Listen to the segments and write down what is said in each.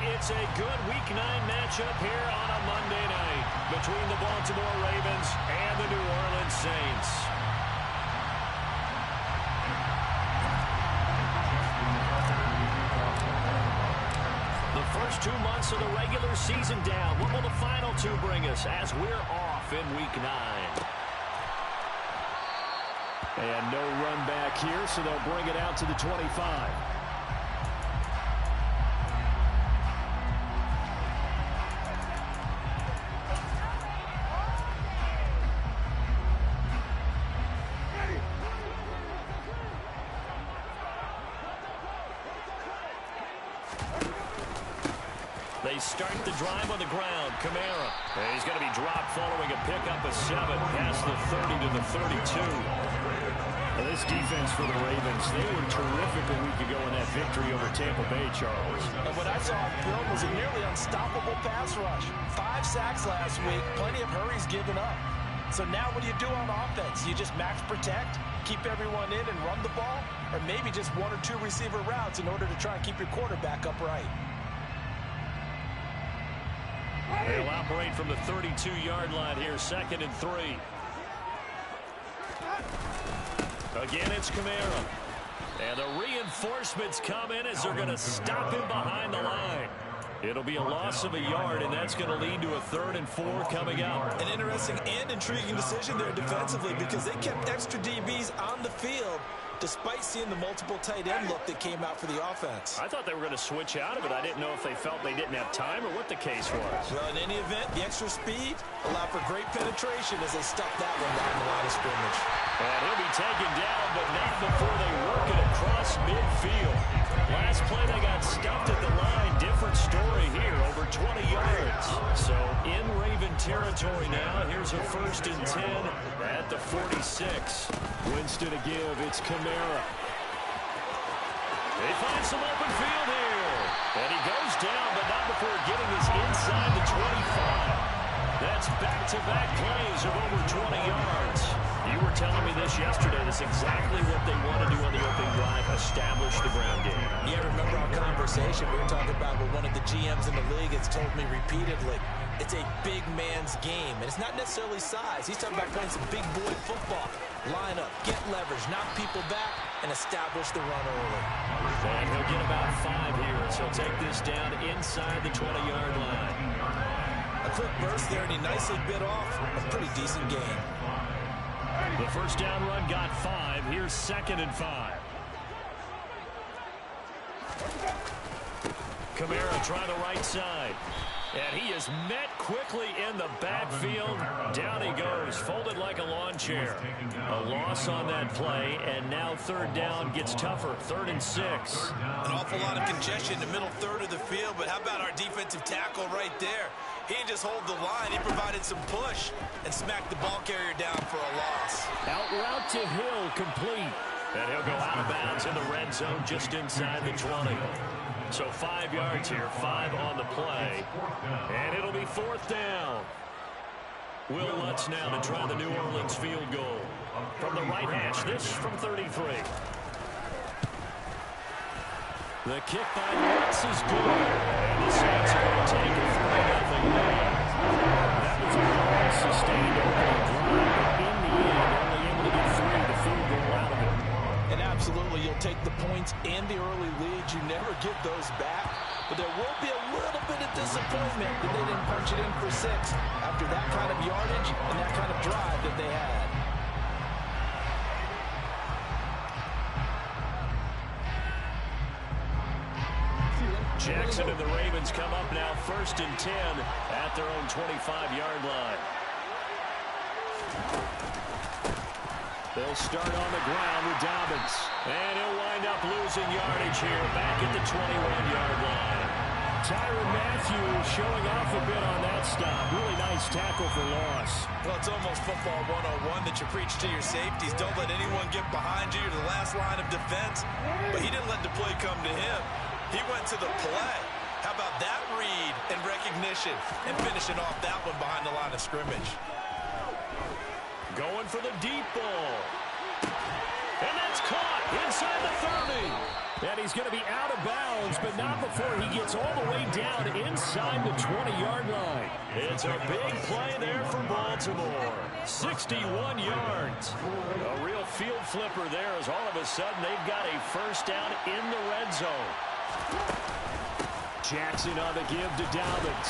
It's a good Week 9 matchup here on a Monday night between the Baltimore Ravens and the New Orleans Saints. The first 2 months of the regular season down. What will the final 2 bring us as we're off in Week 9? And no run back here, so they'll bring it out to the 25. They start the drive on the ground. Kamara. And he's going to be dropped following a pickup of 7 past the 30 to the 32. Well, this defense for the Ravens, they were terrific a week ago in that victory over Tampa Bay, Charles. And what I saw on film was a nearly unstoppable pass rush. 5 sacks last week, plenty of hurries given up. So now what do you do on offense? You just max protect, keep everyone in and run the ball, or maybe just 1 or 2 receiver routes in order to try and keep your quarterback upright. They'll operate from the 32-yard line here, 2nd and 3. Again, it's Kamara. And the reinforcements come in as they're going to stop him behind the line. It'll be a loss of a yard, and that's going to lead to a 3rd and 4 coming up. An interesting and intriguing decision there defensively because they kept extra DBs on the field despite seeing the multiple tight end look that came out for the offense. I thought they were going to switch out of it. I didn't know if they felt they didn't have time or what the case was. Well, in any event, the extra speed allowed for great penetration as they stuffed that one down the line of scrimmage. And he'll be taken down, but not before they work it across midfield. Last play they got stuffed at the line. Different story here, over 20 yards. So in Raven territory now. Here's a 1st and 10 at the 46. Winston to give. It's Kamara. They find some open field here. And he goes down, but not before getting his inside the 25. That's back-to-back plays of over 20 yards. You were telling me this yesterday. That's exactly what they want to do on the opening drive, establish the ground game. Yeah, remember our conversation. We were talking about what one of the GMs in the league has told me repeatedly. It's a big man's game, and it's not necessarily size. He's talking about playing some big boy football. Line up, get leverage, knock people back, and establish the run early. And he'll get about 5 here, so he'll take this down inside the 20-yard line. A quick burst there, and he nicely bit off a pretty decent gain. The first down run got 5. Here's 2nd and 5. Kamara trying the right side. And he is met quickly in the backfield. Down he goes, folded like a lawn chair. A loss on that play, and now 3rd down gets tougher. 3rd and 6. An awful lot of congestion in the middle third of the field, but how about our defensive tackle right there? He didn't just hold the line, he provided some push and smacked the ball carrier down for a loss. Out route to Hill, complete. And he'll go out of bounds in the red zone just inside the 20. So 5 yards here, 5 on the play. And it'll be 4th down. Will Lutz now to try the New Orleans field goal. From the right hash, this from 33. The kick by Lutz is good. And the Saints are going to take a 3-0 lead. That was a long, sustained opening drive. In the end, only able to get 3 the field goal out of it. And absolutely, you'll take the points and the early leads. You never get those back. But there will be a little bit of disappointment that they didn't punch it in for 6 after that kind of yardage and that kind of drive that they had. Jackson and the Ravens come up now 1st and 10 at their own 25-yard line. They'll start on the ground with Dobbins. And he'll wind up losing yardage here back at the 21-yard line. Tyrann Mathieu showing off a bit on that stop. Really nice tackle for loss. Well, it's almost football 101 that you preach to your safeties. Don't let anyone get behind you to the last line of defense. But he didn't let the play come to him. He went to the play. How about that read and recognition and finishing off that one behind the line of scrimmage. Going for the deep ball. And that's caught inside the 30. And he's going to be out of bounds, but not before he gets all the way down inside the 20-yard line. It's a big play there for Baltimore. 61 yards. A real field flipper there as all of a sudden they've got a first down in the red zone. Jackson on the give to Dobbins.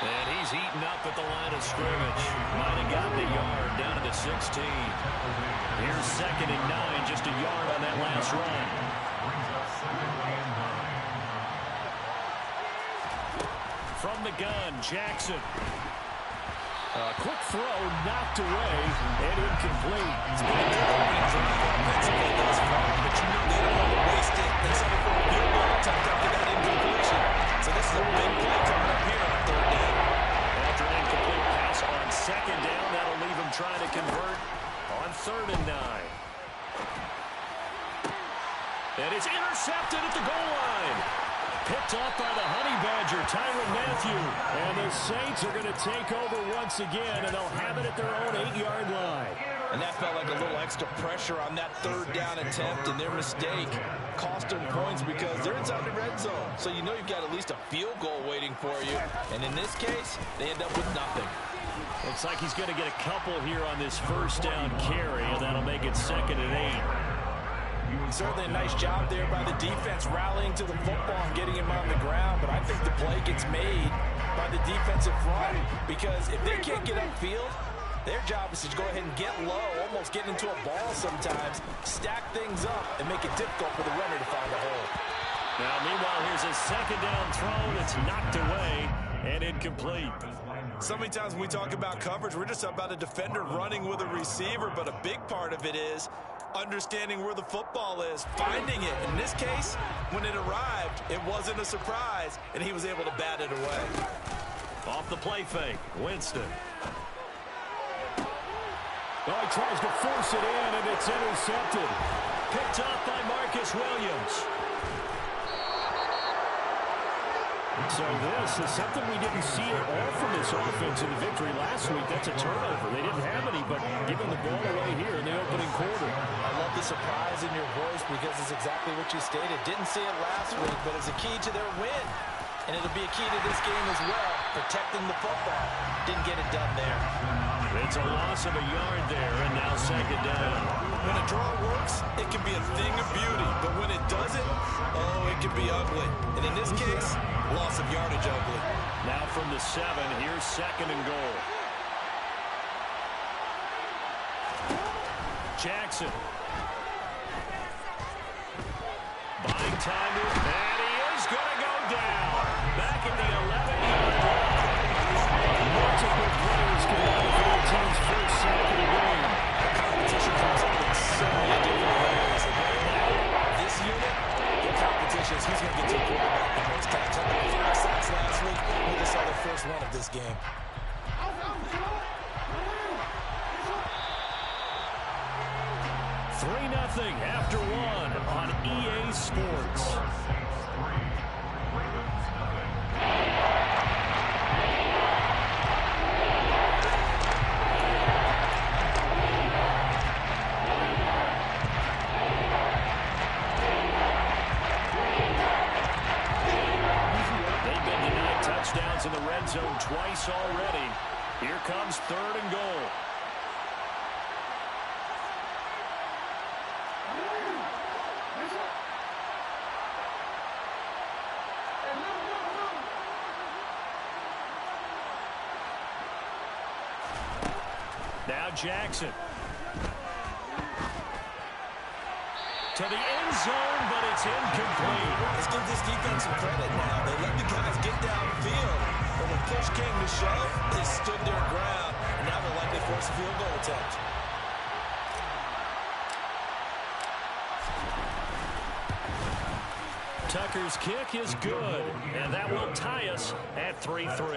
And he's eaten up at the line of scrimmage. Might have gotten a yard down to the 16. Here's 2nd and 9, just a yard on that last run. From the gun, Jackson. A quick throw, knocked away, and incomplete. It's been a good drive offensively thus far, but you know they don't want to waste it. They settle for a field goal attempt after that incompletion. So this is a big play coming up here on 3rd down. After an incomplete pass on 2nd down, that'll leave him trying to convert on 3rd and 9. And it's intercepted at the goal line. Picked off by the Honey Badger, Tyrann Mathieu. And the Saints are going to take over once again, and they'll have it at their own 8-yard line. And that felt like a little extra pressure on that 3rd down attempt, and their mistake cost them points because they're inside the red zone. So you know you've got at least a field goal waiting for you. And in this case, they end up with nothing. Looks like he's going to get a couple here on this first down carry, and that'll make it 2nd and 8. Certainly a nice job there by the defense rallying to the football and getting him on the ground, but I think the play gets made by the defensive front because if they can't get upfield, their job is to go ahead and get low, almost get into a ball sometimes, stack things up, and make it difficult for the runner to find a hole. Now, meanwhile, here's a 2nd down throw that's knocked away and incomplete. So many times when we talk about coverage, we're just about a defender running with a receiver, but a big part of it is understanding where the football is, finding it. In this case, when it arrived, it wasn't a surprise, and he was able to bat it away. Off the play fake, Winston. Oh, he tries to force it in, and it's intercepted. Picked off by Marcus Williams. So this is something we didn't see at all from this offense in the victory last week. That's a turnover. They didn't have any, but giving the ball away here in the opening quarter. I love the surprise in your voice because it's exactly what you stated. Didn't see it last week, but it's a key to their win. And it'll be a key to this game as well, protecting the football. Didn't get it done there. It's a loss of a yard there, and now 2nd down. When a draw works, it can be a thing of beauty. But when it doesn't, oh, it can be ugly. And in this case, loss of yardage ugly. Now from the 7, here's 2nd and goal. Jackson. Buying time, and he is going to go down. Back at the 11-yard line. Multiple players combined for their team's first sack of the game. Competition comes up in so many different ways. And right now, this unit, the competition is who's going to get to the quarterback the most times. Had 5 sacks last week. We just saw the first one of this game. 3-0 after 1 on EA Sports. They've been denied touchdowns in the red zone twice already. Here comes 3rd and goal. Now Jackson. To the end zone, but it's incomplete. Let's give this defense some credit now. They let the guys get downfield. But when push came to shove, they stood their ground. And now they're likely forced a field goal attempt. Tucker's kick is good, and that will tie us at 3-3.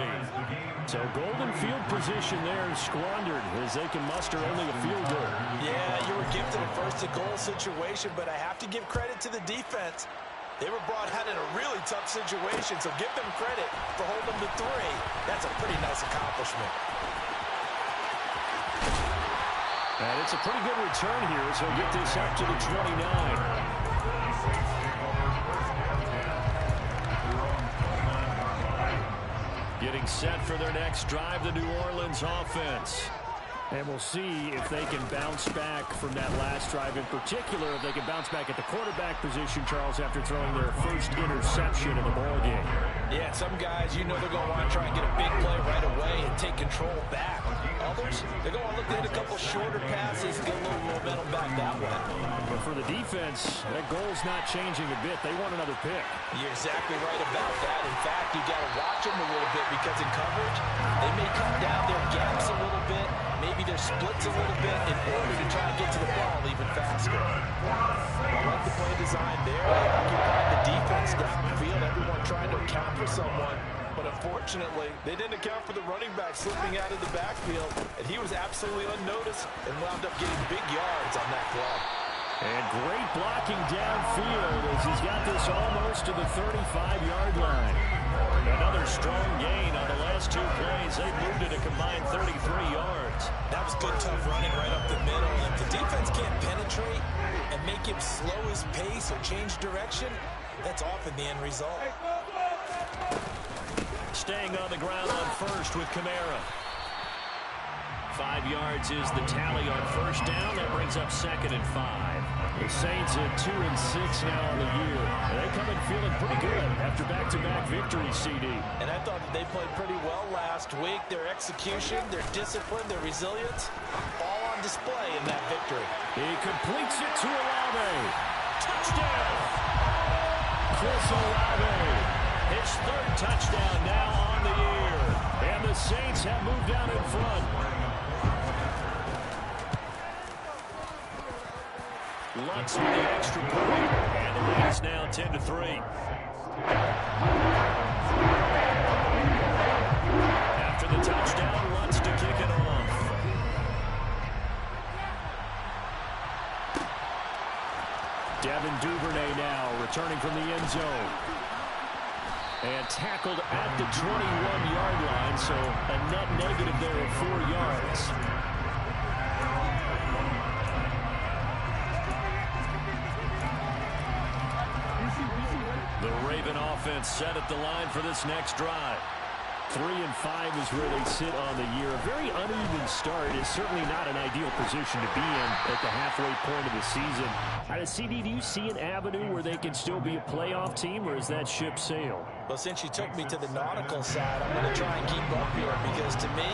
So golden field position there squandered as they can muster only a field goal. Yeah, you were gifted a first-to-goal situation, but I have to give credit to the defense. They were brought out in a really tough situation, so give them credit for holding them to 3. That's a pretty nice accomplishment. And it's a pretty good return here, so get this up to the 29. getting set for their next drive, the New Orleans offense. And we'll see if they can bounce back from that last drive. In particular, if they can bounce back at the quarterback position, Charles, after throwing their first interception in the ballgame. Yeah, some guys, you know they're going to want to try and get a big play right away and take control back. Others, they're going to look to hit a couple shorter passes and get a little momentum back that way. But for the defense, that goal's not changing a bit. They want another pick. You're exactly right about that. In fact, you got to watch them a little bit because in coverage, they may cut down their gaps a little bit, maybe their splits a little bit in order to try and get to the ball even faster. I like the play design there. They occupied the defense downfield, everyone trying to account for someone. But unfortunately, they didn't account for the running back slipping out of the backfield, and he was absolutely unnoticed and wound up getting big yards on that play. And great blocking downfield as he's got this almost to the 35-yard line. Another strong gain on the last two plays. They moved it a combined 33 yards. That was good, tough running right up the middle. And if the defense can't penetrate and make him slow his pace or change direction, that's often the end result. Staying on the ground on first with Kamara. 5 yards is the tally on first down. That brings up 2nd and 5. The Saints at 2-6 now on the year. They come in feeling pretty good after back-to-back victories, CD. And I thought that they played pretty well last week. Their execution, their discipline, their resilience, all on display in that victory. He completes it to Olave. Touchdown! Chris Olave. His 3rd touchdown now on the year. And the Saints have moved down in front. Lutz with the extra point. And the lead is now 10-3. After the touchdown, Lutz to kick it off. Devin Duvernay now returning from the end zone. And tackled at the 21-yard line, so a net negative there of 4 yards. The Raven offense set at the line for this next drive. 3-5 is where they sit on the year. A very uneven start is certainly not an ideal position to be in at the halfway point of the season. CD, do you see an avenue where they can still be a playoff team, or is that ship sailed? Well, since you took me to the nautical side, I'm going to try and keep up here because to me,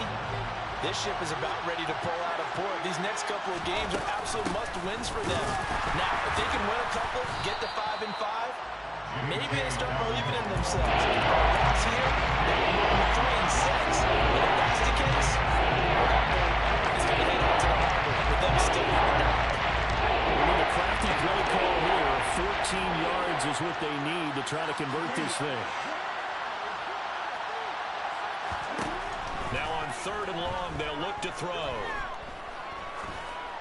this ship is about ready to pull out of port. These next couple of games are absolute must-wins for them. Now, if they can win a couple, get to 5-5, maybe they start believing in themselves. Loss here, they will move to 3-6. And if that's the case, it's going to head out to the harbor with them still in the down. We need a crafty play call here. 14 yards is what they need to try to convert this thing. Now on 3rd and long, they'll look to throw.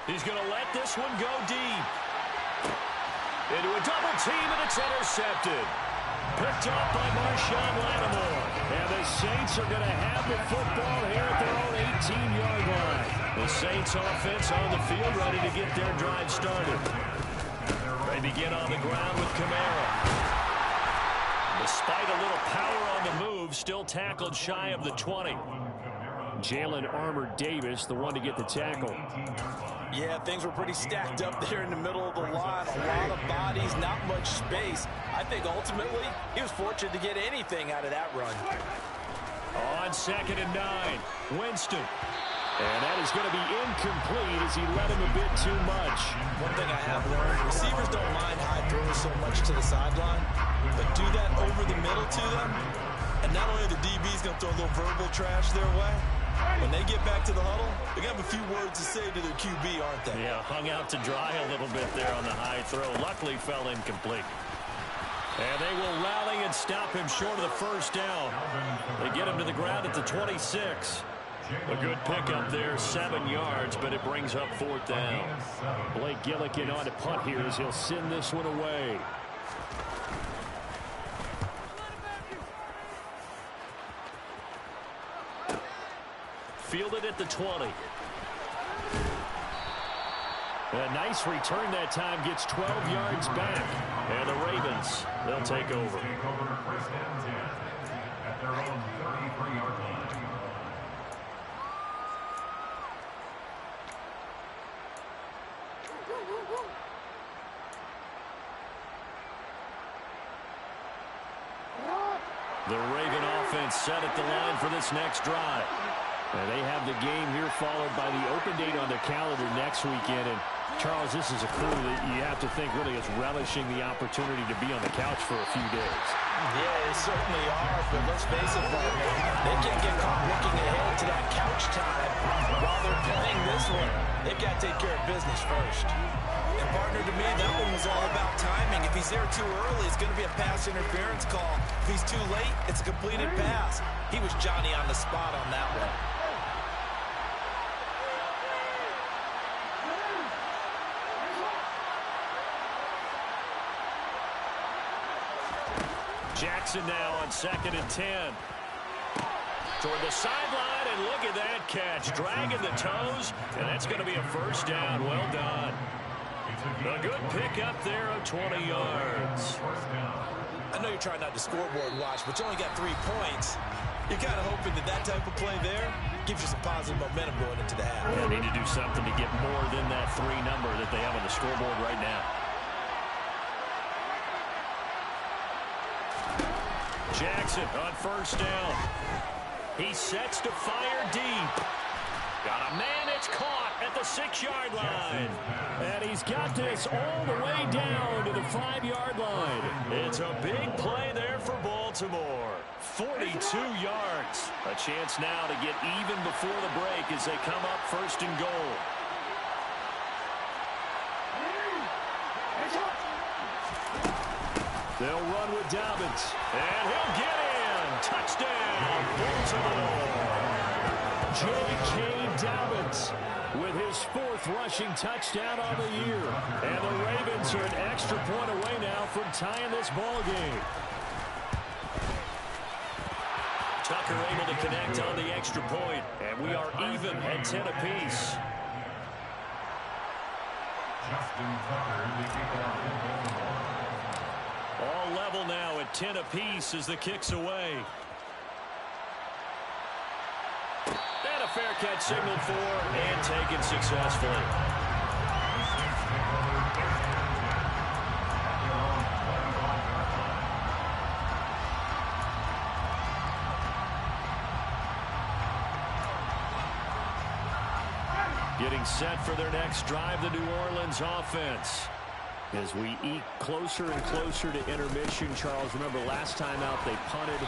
He's going to let this one go deep. Into a double team, and it's intercepted. Picked up by Marshawn Lattimore. And the Saints are going to have the football here at their own 18-yard line. The Saints offense on the field ready to get their drive started. They begin on the ground with Kamara. Despite a little power on the move, still tackled shy of the 20. Jalen Armour Davis, the one to get the tackle. Yeah, things were pretty stacked up there in the middle of the line. A lot of bodies, not much space. I think ultimately he was fortunate to get anything out of that run. On 2nd and 9, Winston. And that is going to be incomplete as he let him a bit too much. One thing I have learned, receivers don't mind high throws so much to the sideline, but do that over the middle to them, and not only are the DBs going to throw a little verbal trash their way, when they get back to the huddle, they're going to have a few words to say to their QB, aren't they? Yeah, hung out to dry a little bit there on the high throw. Luckily fell incomplete. And they will rally and stop him short of the first down. They get him to the ground at the 26. A good pickup there, 7 yards, but it brings up 4th down. Blake Gillikin on to punt here as he'll send this one away. Fielded at the 20. A nice return that time, gets 12 yards back. And the Ravens, they'll take over. at their own 33-yard line. The Raven offense set at the line for this next drive. And they have the game here followed by the open date on their calendar next weekend. And Charles, this is a crew that you have to think really is relishing the opportunity to be on the couch for a few days. Yeah, they certainly are, but let's face it, partner, they can't get caught looking ahead to that couch time while they're playing this one. They've got to take care of business first. And, partner, to me, that one was all about timing. If he's there too early, it's going to be a pass interference call. If he's too late, it's a completed pass. He was Johnny on the spot on that one. Jackson now on 2nd and 10. Toward the sideline, and look at that catch. Dragging the toes, and that's going to be a first down. Well done. A good pickup there of 20 yards. I know you're trying not to scoreboard watch, but you only got 3 points. You're kind of hoping that that type of play there gives you some positive momentum going into the half. They need to do something to get more than that 3 number that they have on the scoreboard right now. Jackson on first down. He sets to fire deep. Got a man, it's caught at the 6-yard line. And he's got this all the way down to the 5-yard line. It's a big play there for Baltimore. 42 yards. A chance now to get even before the break as they come up 1st and goal. They'll run with Dobbins. And he'll get in. Touchdown, Baltimore. J.K. Dobbins with his 4th rushing touchdown on the year. And the Ravens are an extra point away now from tying this ball game. Tucker able to connect on the extra point. And we are even at 10 apiece. Justin Tucker, the kicker. All level now at 10 apiece as the kick's away. And a fair catch signaled for and taken successfully. Getting set for their next drive, the New Orleans offense. As we eke closer and closer to intermission, Charles, remember last time out they punted.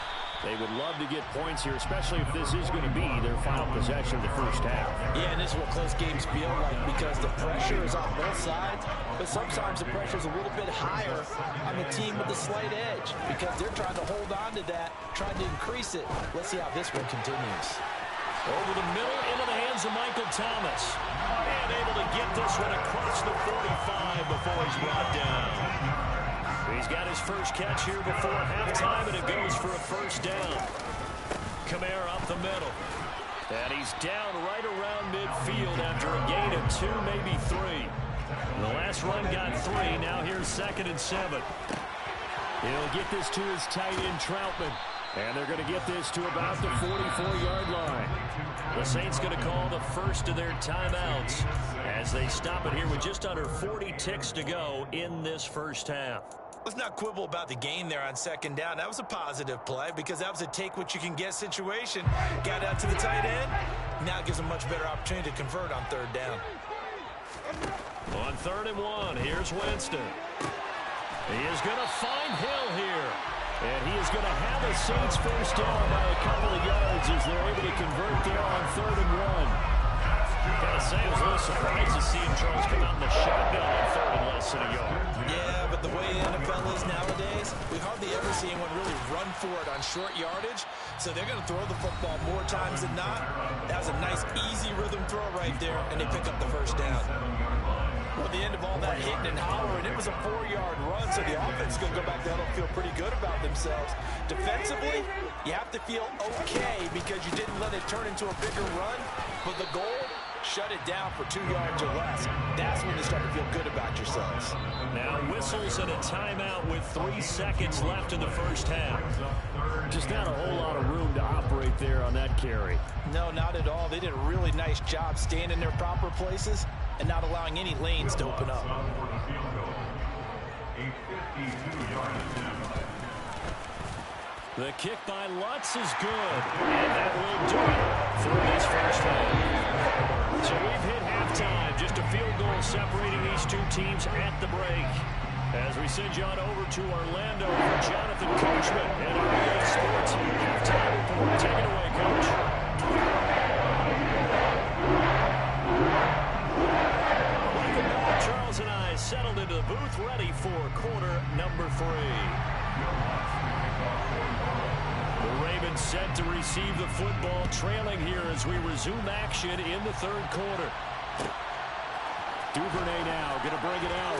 They would love to get points here, especially if this is going to be their final possession of the first half. Yeah, and this is what close games feel like because the pressure is on both sides, but sometimes the pressure is a little bit higher on the team with the slight edge because they're trying to hold on to that, trying to increase it. Let's see how this one continues. Over the middle into the hands of Michael Thomas. And able to get this one across the 45 before he's brought down. He's got his first catch here before halftime, and it goes for a first down. Kamara up the middle. And he's down right around midfield after a gain of 2, maybe 3. The last run got 3. Now here's 2nd and 7. He'll get this to his tight end, Troutman. And they're going to get this to about the 44-yard line. The Saints going to call the first of their timeouts as they stop it here with just under 40 ticks to go in this first half. Let's not quibble about the gain there on 2nd down. That was a positive play because that was a take-what-you-can-get situation. Got out to the tight end. Now it gives them a much better opportunity to convert on 3rd down. On 3rd and 1, here's Winston. He is going to find Hill here. And he is going to have a Saints first down by a couple of yards as they're able to convert there on 3rd and 1. Gotta say, I was a little surprised to see Charles come out in the shotgun on 3rd and less than a yard. Yeah, but the way the NFL is nowadays, we hardly ever see anyone really run for it on short yardage. So they're going to throw the football more times than not. That was a nice, easy rhythm throw right there, and they pick up the first down. Well, at the end of all that hitting and hollering, it was a 4-yard run, so the offense is going to go back there and feel pretty good about themselves. Defensively, you have to feel okay because you didn't let it turn into a bigger run, but the goal, shut it down for 2 yards or less. That's when you start to feel good about yourselves. Now whistles and a timeout with 3 seconds left in the first half. Just not a whole lot of room to operate there on that carry. No, not at all. They did a really nice job staying in their proper places and not allowing any lanes to open up. The kick by Lutz is good. And that will do it for this first half. So we've hit halftime. Just a field goal separating these two teams at the break. As we send you on over to Orlando for Jonathan Coachman and our EA Sports halftime report. Take it away, Coach. Welcome back. Charles and I settled into the booth ready for quarter number 3. The Ravens set to receive the football, trailing here as we resume action in the third quarter. Duvernay now going to bring it out.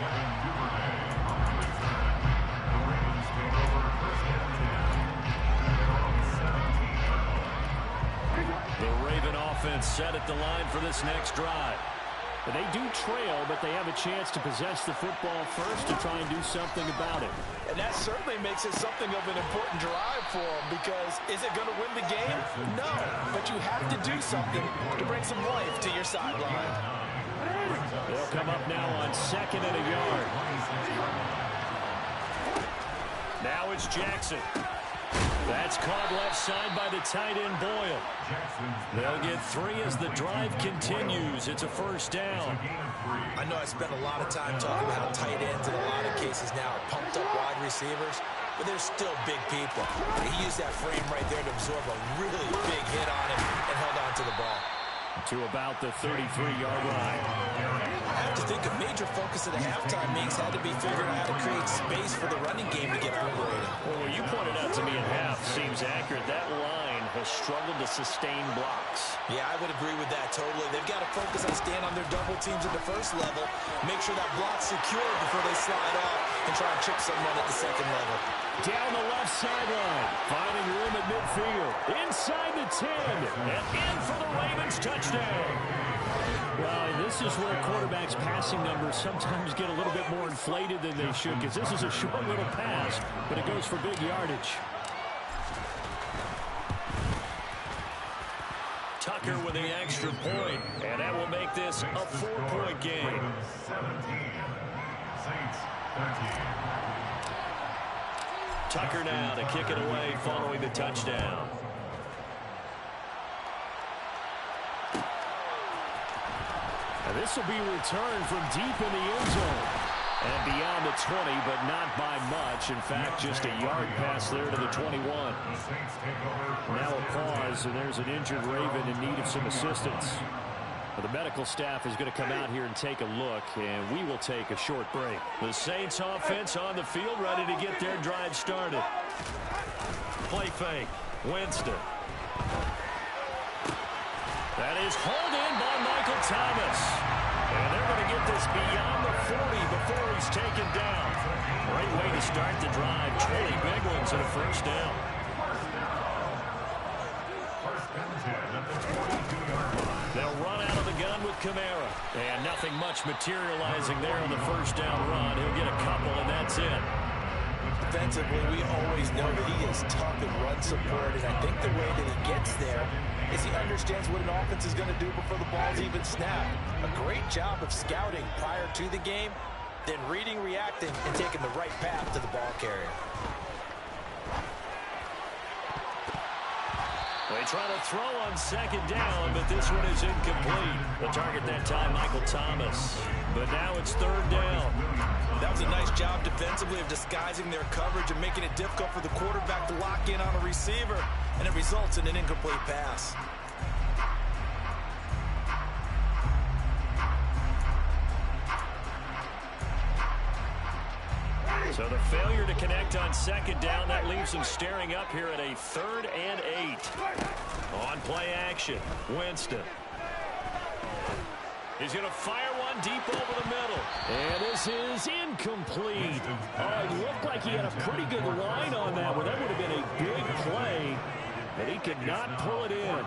Kevin Duvernay on the return. The Ravens take over first and 10. The Raven offense set at the line for this next drive. But they do trail, but they have a chance to possess the football first to try and do something about it. And that certainly makes it something of an important drive for them, because is it going to win the game? No, but you have to do something to bring some life to your sideline. They'll come up now on 2nd and a yard. Now it's Jackson. That's caught left side by the tight end Boyle. They'll get 3 as the drive continues. It's a first down. I know I spent a lot of time talking about how tight ends in a lot of cases now are pumped up wide receivers, but they're still big people. He used that frame right there to absorb a really big hit on him and held on to the ball. To about the 33-yard line. I have to think a major focus of the halftime meetings had to be figuring out how to create space for the running game to get operating. Well, what you pointed out to me at half seems accurate. That line has struggled to sustain blocks. Yeah, I would agree with that totally. They've got to focus on staying on their double teams at the first level, make sure that block's secure before they slide off and try and chip someone at the second level. Down the left sideline, finding room at midfield, inside the 10, And in for the Ravens touchdown. Well, this is where quarterbacks' passing numbers sometimes get a little bit more inflated than they should, because this is a short little pass, but it goes for big yardage. Tucker with the extra point, and that will make this a 4-point game. 17. Saints 13. Tucker now to kick it away following the touchdown. And this will be returned from deep in the end zone. And beyond the 20, but not by much. In fact, just a yard pass there to the 21. The Saints take over Now a pause, and there's an injured Raven in need of some assistance. Well, the medical staff is going to come out here and take a look, and we will take a short break. The Saints offense on the field, ready to get their drive started. Play fake. Winston. That is hauled in by Michael Thomas. And they're going to get this beyond the 40 before he's taken down. Great way to start the drive. 20 big ones and a first down. First and 10 at the 42-yard line. They'll run out of the gun with Kamara. And nothing much materializing there on the first down run. He'll get a couple, and that's it. Defensively, we always know that he is tough in run support, and I think the way that he gets there is he understands what an offense is going to do before the ball's even snapped. A great job of scouting prior to the game, then reading, reacting, and taking the right path to the ball carrier. They try to throw on second down, but this one is incomplete. The target that time, Michael Thomas. But now it's third down. That was a nice job defensively of disguising their coverage and making it difficult for the quarterback to lock in on a receiver, and it results in an incomplete pass. So the failure to connect on second down, that leaves them staring up here at a 3rd and 8. On play action, Winston. He's going to fire one deep over the middle. And this is incomplete. Oh, it looked like he had a pretty good line on that one. That would have been a big play. but he could not pull it in.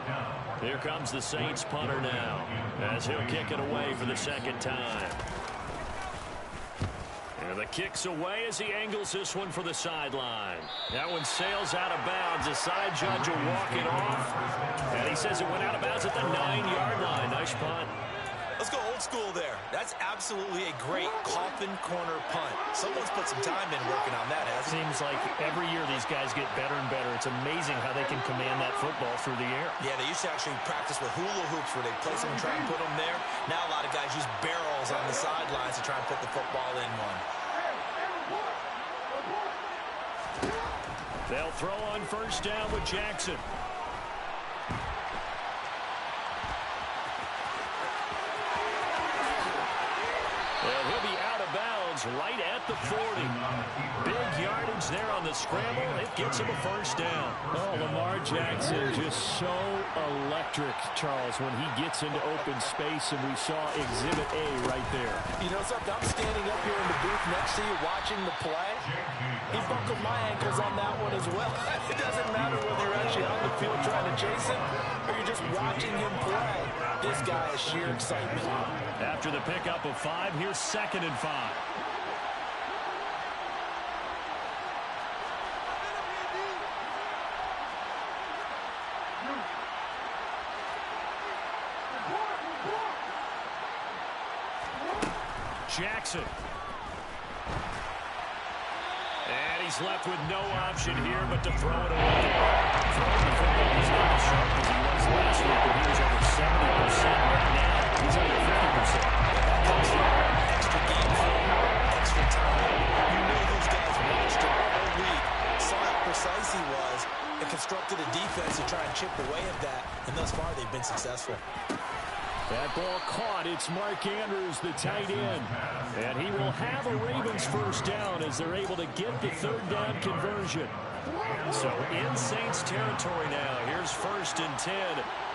Here comes the Saints punter now, as he'll kick it away for the second time. And the kick's away as he angles this one for the sideline. That one sails out of bounds. The side judge will walk it off. And he says it went out of bounds at the 9-yard line. Nice punt. Let's go old school there. That's absolutely a great coffin corner punt. Someone's put some time in working on that, hasn't it? Seems like every year these guys get better and better. It's amazing how they can command that football through the air. Yeah, they used to actually practice with hula hoops where they place them and try and put them there. Now a lot of guys use barrels on the sidelines to try and put the football in one. They'll throw on first down with Jackson. Well, he'll be out of bounds right at the 40. Big yardage there on the scramble. It gets him a first down. Oh, Lamar Jackson just so electric, Charles, when he gets into open space, and we saw Exhibit A right there. You know something? I'm standing up here in the booth next to you watching the play. He buckled my ankles on that one as well. It doesn't matter whether you're actually on the field trying to chase him or you're just watching him play. This guy is sheer excitement. After the pickup of 5, here's 2nd and 5. Jackson. And he's left with no option here but to throw it away. Throwing the football, he's not as sharp as he was last week, but he was over 70% right now. He's under 50%. That comes from extra game film, extra time. You know those guys watched him all week, saw how precise he was, and constructed a defense to try and chip away at that. And thus far, they've been successful. That ball caught. It's Mark Andrews, the tight end. And he will have a Ravens first down as they're able to get the 3rd down conversion. So in Saints territory now. Here's 1st and 10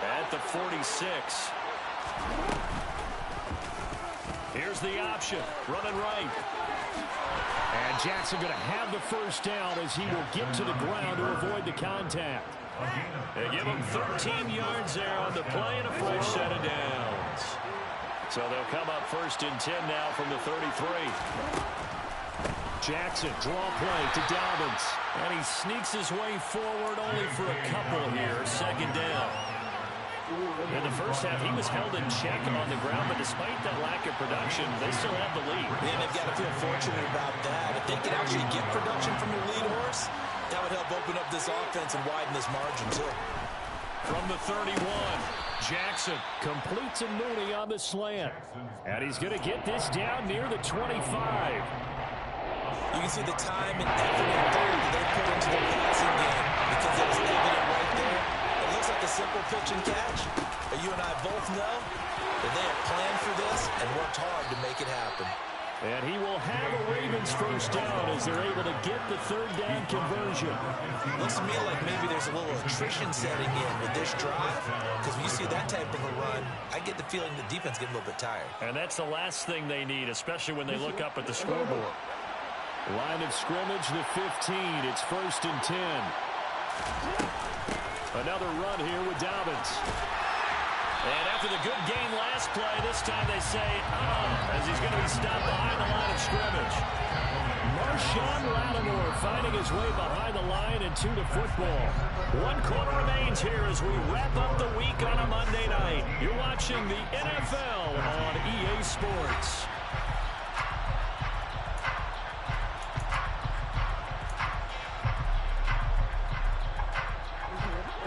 at the 46. Here's the option. Running right. And Jackson going to have the first down as he will get to the ground to avoid the contact. They give him 13 yards there on the play and a fresh set of downs. So they'll come up 1st and 10 now from the 33. Jackson, draw play to Dobbins. And he sneaks his way forward only for a couple here. 2nd down. In the first half, he was held in check on the ground, but despite that lack of production, they still have the lead. And they've got to feel fortunate about that. If they can actually get production from your lead horse, that would help open up this offense and widen this margin, too. From the 31, Jackson completes a Mooney on the slant. And he's going to get this down near the 25. You can see the time and effort and thought that they put into their passing game because it was evident right there. It looks like a simple pitch and catch, but you and I both know that they have planned for this and worked hard to make it happen. And he will have a Ravens first down as they're able to get the 3rd down conversion. Looks to me like maybe there's a little attrition setting in with this drive, because when you see that type of a run, I get the feeling the defense getting a little bit tired. and that's the last thing they need, especially when they look up at the scoreboard. Line of scrimmage, the 15. It's 1st and 10. Another run here with Dobbins. And after the good game last play, this time they say, as he's going to be stopped behind the line of scrimmage. Marshawn Lattimore finding his way behind the line and 2 to football. 1 quarter remains here as we wrap up the week on a Monday night. You're watching the NFL on EA Sports.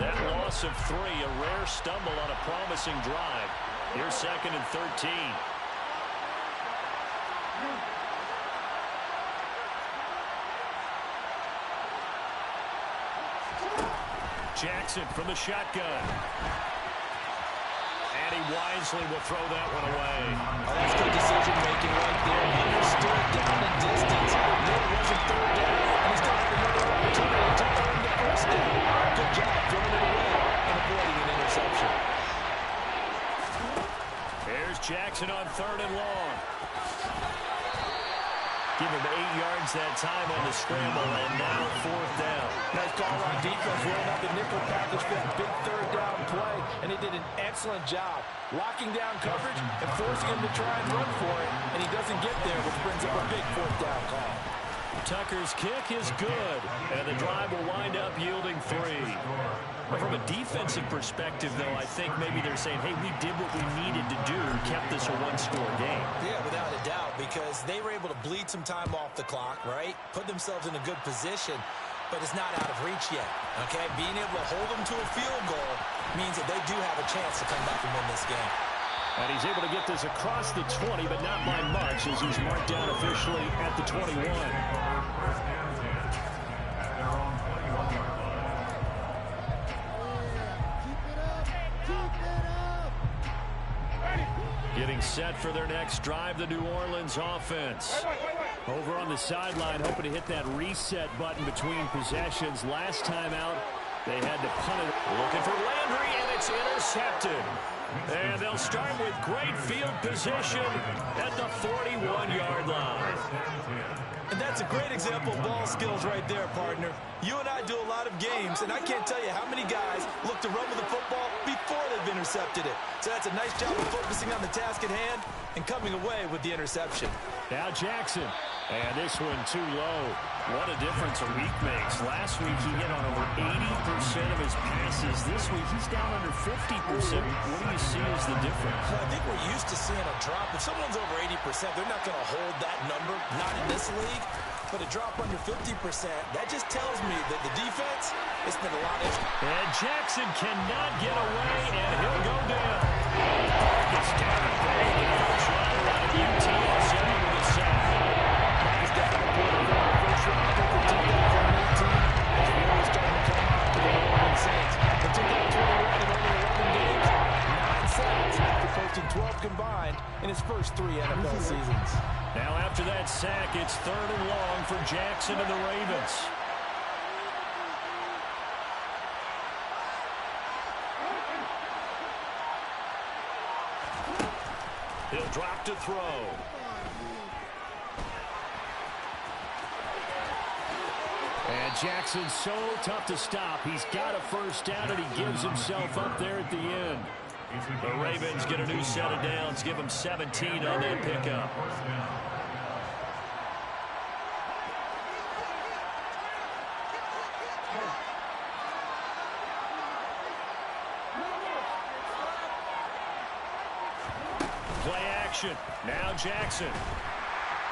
That loss of 3, a rare stumble on a promising drive. Here's 2nd and 13. Jackson from the shotgun. And he wisely will throw that one away. Oh, that's good decision-making right there. He understood down the distance. Knew it wasn't 3rd down, and he's got another opportunity to earn the first down. Good job throwing it away and avoiding an interception. There's Jackson on 3rd and long. Give him 8 yards that time on the scramble, and now 4th down. Nice call on defense, rolling out the nickel package for that big 3rd down play, and he did an excellent job locking down coverage and forcing him to try and run for it, and he doesn't get there, which brings up a big 4th down call. Tucker's kick is good, and the drive will wind up yielding 3. Well, from a defensive perspective, though, I think maybe they're saying, hey, we did what we needed to do and kept this a one-score game. Yeah, without a doubt, because they were able to bleed some time off the clock, right? Put themselves in a good position, but it's not out of reach yet, okay? Being able to hold them to a field goal means that they do have a chance to come back and win this game. And he's able to get this across the 20, but not by much, as he's marked down officially at the 21. Getting set for their next drive, the New Orleans offense. Over on the sideline, hoping to hit that reset button between possessions. Last time out, they had to punt it. Looking for Landry, and it's intercepted. And they'll start with great field position at the 41-yard line. And that's a great example of ball skills right there, partner. You and I do a lot of games, and I can't tell you how many guys look to run with the football before they've intercepted it. So that's a nice job of focusing on the task at hand and coming away with the interception. Now Jackson. And this one too low. What a difference a week makes. Last week he hit on over 80% of his passes. This week he's down under 50%. What do you see as the difference? Well, I think we're used to seeing a drop. If someone's over 80%, they're not going to hold that number, not in this league. But a drop under 50%, that just tells me that the defense, it's been a lot of... And Jackson cannot get away, and he'll go down. It's down. The first rounder out of UTSA with a sack. He's down the board of the first round pick in 2018. As we always starting to come out to the New Orleans Saints. In 2021, in only 11 games, 9 sacks after posting 12 combined in his first 3 NFL seasons. Now after that sack, it's 3rd and long for Jackson and the Ravens. He'll drop to throw. And Jackson's so tough to stop. He's got a first down, and he gives himself up there at the end. The Ravens get a new set of downs, give them 17 on that pickup. Play action. Now Jackson.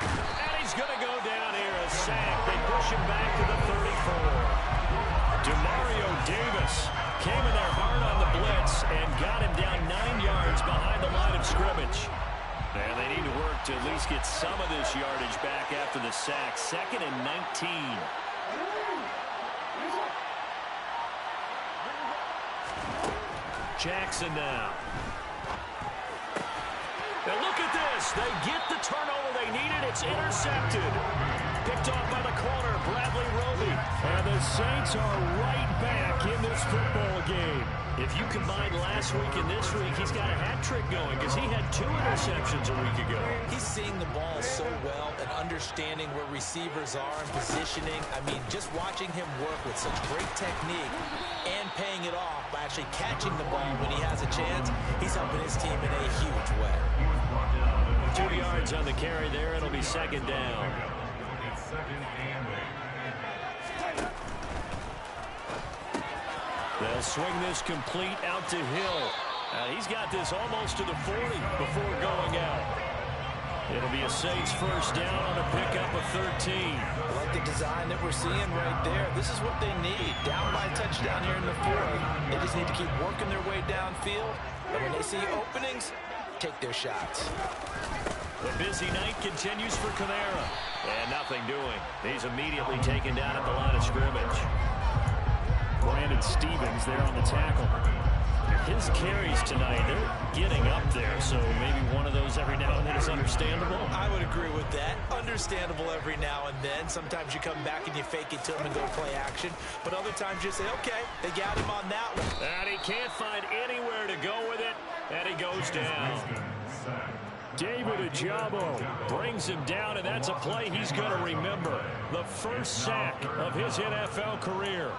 And he's going to go down here. A sack. They push him back to the 34. DeMario Davis came in there hard on the blitz and got him down 9 yards behind the line of scrimmage. And they need to work to at least get some of this yardage back after the sack. 2nd and 19. Jackson now. And look at this. They get the turnover they needed. It's intercepted. Picked off by the corner, Bradley Roby. And the Saints are right back in this football game. If you combine last week and this week, he's got a hat trick going because he had 2 interceptions a week ago. He's seeing the ball so well and understanding where receivers are and positioning. I mean, just watching him work with such great technique and paying it off by actually catching the ball when he has a chance, he's helping his team in a huge way. 2 yards on the carry there. It'll be 2nd down. They'll swing this complete out to Hill. He's got this almost to the 40 before going out. It'll be a Saints first down on a pickup of 13. I like the design that we're seeing right there. This is what they need. Down by a touchdown here in the 4th. They just need to keep working their way downfield. And when they see openings, take their shots. The busy night continues for Kamara. And nothing doing. He's immediately taken down at the line of scrimmage. Brandon Stevens there on the tackle. His carries tonight, they're getting up there, so maybe one of those every now and then is understandable. I would agree with that. Understandable every now and then. Sometimes you come back and you fake it to him and go play action. But other times you say, okay, they got him on that one. And he can't find anywhere to go with it, and he goes down. David Ajabo brings him down, and that's a play he's going to remember. The first sack of his NFL career.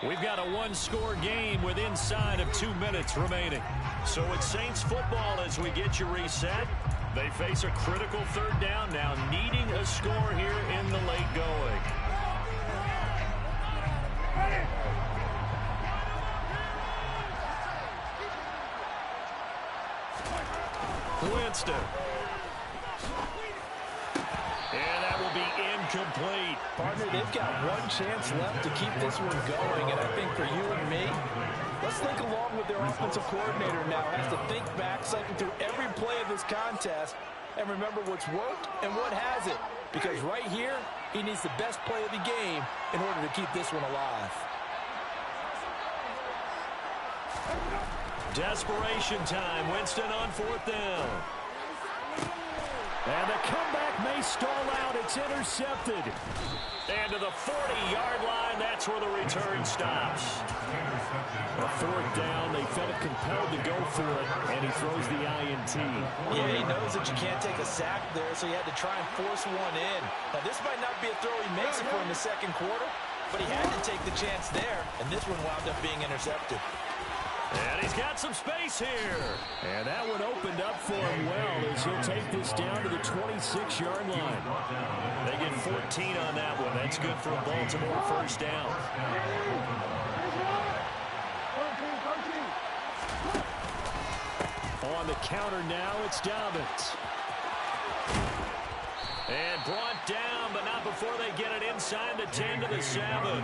We've got a one-score game with inside of 2 minutes remaining. So it's Saints football as we get you reset. They face a critical third down now, needing a score here in the late going. Winston. And that will be incomplete. Partner, they've got one chance left to keep this one going, and I think for you and me, let's think along with their offensive coordinator now. Has to think back, cycle through every play of this contest, and remember what's worked and what hasn't. Because right here, he needs the best play of the game in order to keep this one alive. Desperation time. Winston on fourth down. And the comeback may stall out. It's intercepted. And to the 40-yard line, that's where the return stops. A fourth down, they felt compelled to go for it, and he throws the INT. Yeah, he knows that you can't take a sack there, so he had to try and force one in. Now, this might not be a throw he makes it for in the second quarter, but he had to take the chance there, and this one wound up being intercepted. And he's got some space here. And that one opened up for him well as he'll take this down to the 26-yard line. They get 14 on that one. That's good for a Baltimore first down. On the counter now, it's Dobbins. And brought down, but not before they get it inside the 10 to the 7.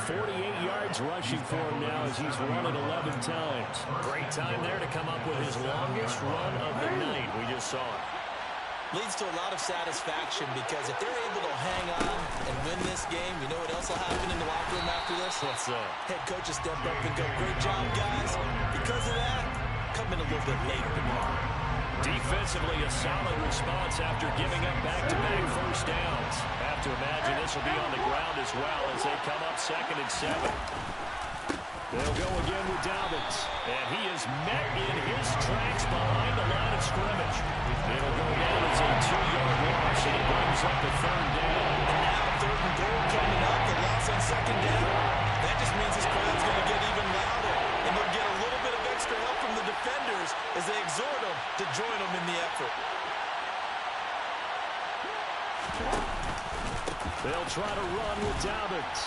48 yards rushing for him now as he's run it 11 times. Great time there to come up with his longest run of the night. We just saw it. Leads to a lot of satisfaction because if they're able to hang on and win this game, you know what else will happen in the locker room after this? What's that? Head coach will step up and go, great job, guys. Because of that, come in a little bit later tomorrow. Defensively, a solid response after giving up back-to-back first downs. Have to imagine this will be on the ground as well as they come up 2nd and 7. They'll go again with Dobbins. And he is met in his tracks behind the line of scrimmage. It'll go down as a 2-yard loss, and it brings up the 3rd down. And now 3rd and goal coming up, the loss on 2nd down. That just means this crowd's going to get even louder. And they'll get a little bit of extra help from the defenders as they exhort them to join them in the effort. They'll try to run with Dobbins.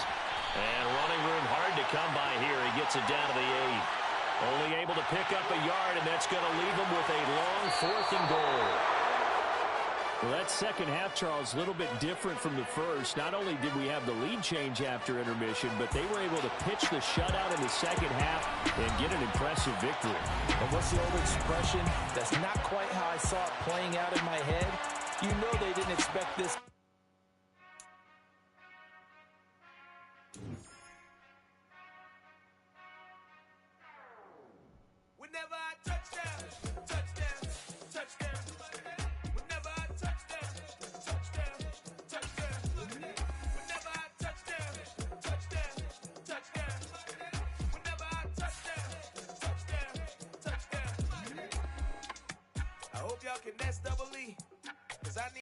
And running room hard to come by here. He gets it down to the 8. Only able to pick up a yard, and that's going to leave him with a long 4th and goal. Well, that second half, Charles, a little bit different from the first. Not only did we have the lead change after intermission, but they were able to pitch the shutout in the second half and get an impressive victory. And what's the old expression? That's not quite how I saw it playing out in my head. You know they didn't expect this. Whenever I touchdown, touchdown, touchdown. Whenever I touchdown, touchdown, touchdown. Whenever I touchdown, touchdown, touchdown. Whenever I touchdown, touchdown, touchdown. I hope y'all can nest double E.